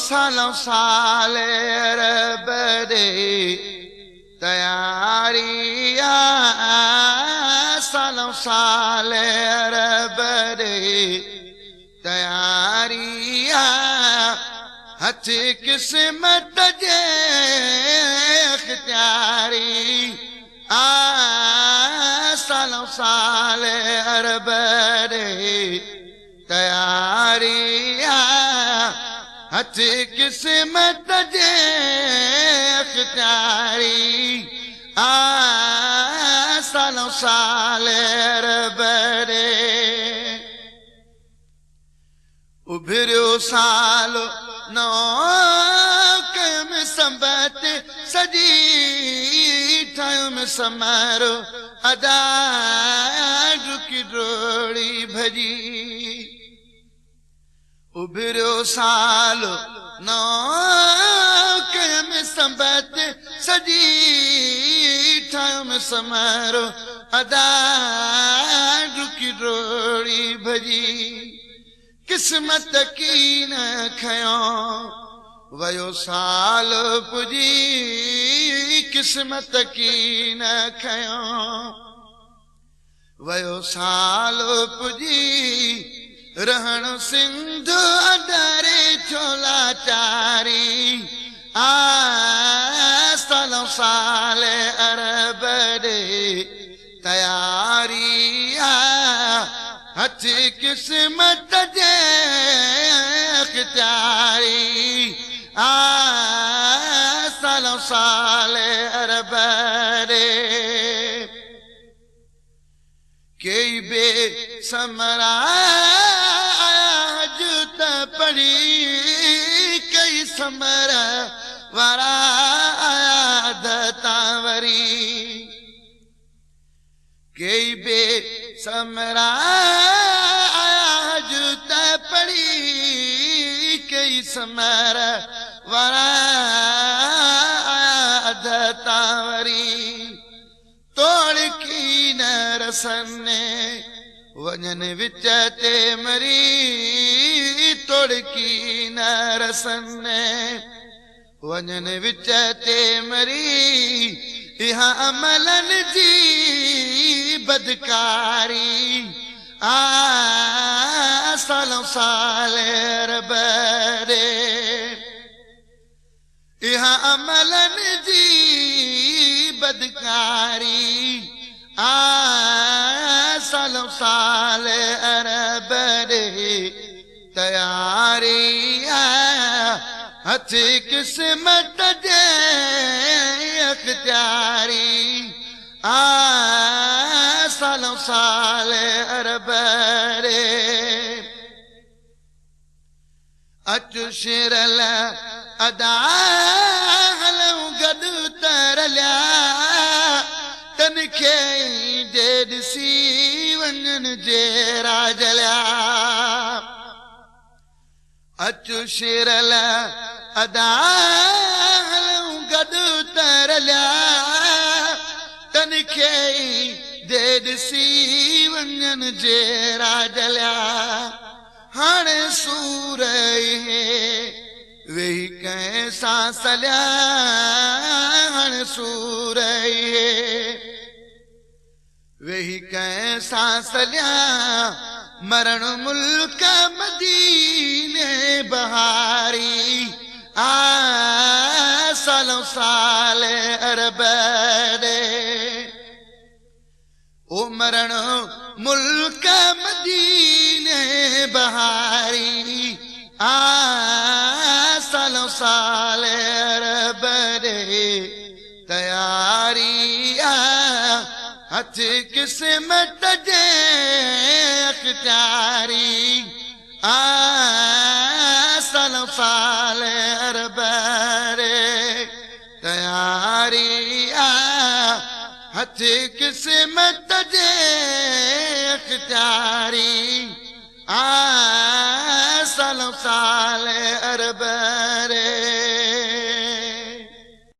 सालों साल रब दे तैयारी सालों साल रब दे तैयारी हथ किस्मत जे इख्तियारी सालों साल रब दे तैयारी हथ किस्मत जे इख्तियारी सालों साल रब दे उभरियो साल नौ कयुम संबत सजी ठायुम समारो अदा रुकी डोड़ी भजी उभरियो साल नौ कयुम संबत सजी ठायुम समारो अदा रुकी डोड़ी भजी किस्मत की न खयो वयो साल पुजी किस्मत की न खयो वयो साल पुजी रहण सिंध अडरे छोला चारी सालों साल अरब दे तैयारी हथ किस्मत जे इख्तियारी सालों साल अरब दे कई बे समरा जुत पड़ी कई समर वारा दतावरी कई बे समरा जुत पड़ी कई समर वारा दतावरी तोड़ की न रसने वजन विच ते मरी तोड़ की न रसने वजन विच ते मरी इहा अमलन जी बदकारी सालों साल रब दे इहा अमलन जी बदकारी सालों साल अरब दे तैयारी हथ किस्मत जे इख्तियारी सालों साल अरब दे अचु शिरल अदा हलूं गॾु तरलिया तन खे जे ॾिसी वञनि जे राजलिया अचु शिरल अदा हलूं गॾु तरलिया तन खे जे ॾिसी वञनि जे राजलिया हाणे सूर वेही कंहिं सां सलिया हाणे सूर वेही कंहिं सां सलिया मरण मुल्क मदीने बहारी सालों साल अरब दे ओ मरण मुल्क मदीने बहारी सालों साल अरब दे तैयारी हथ किस्मत जे इख्तियारी सालों साल अरब दे तैयारी हथ किस्मत जे इख्तियारी सालों साल अरब दे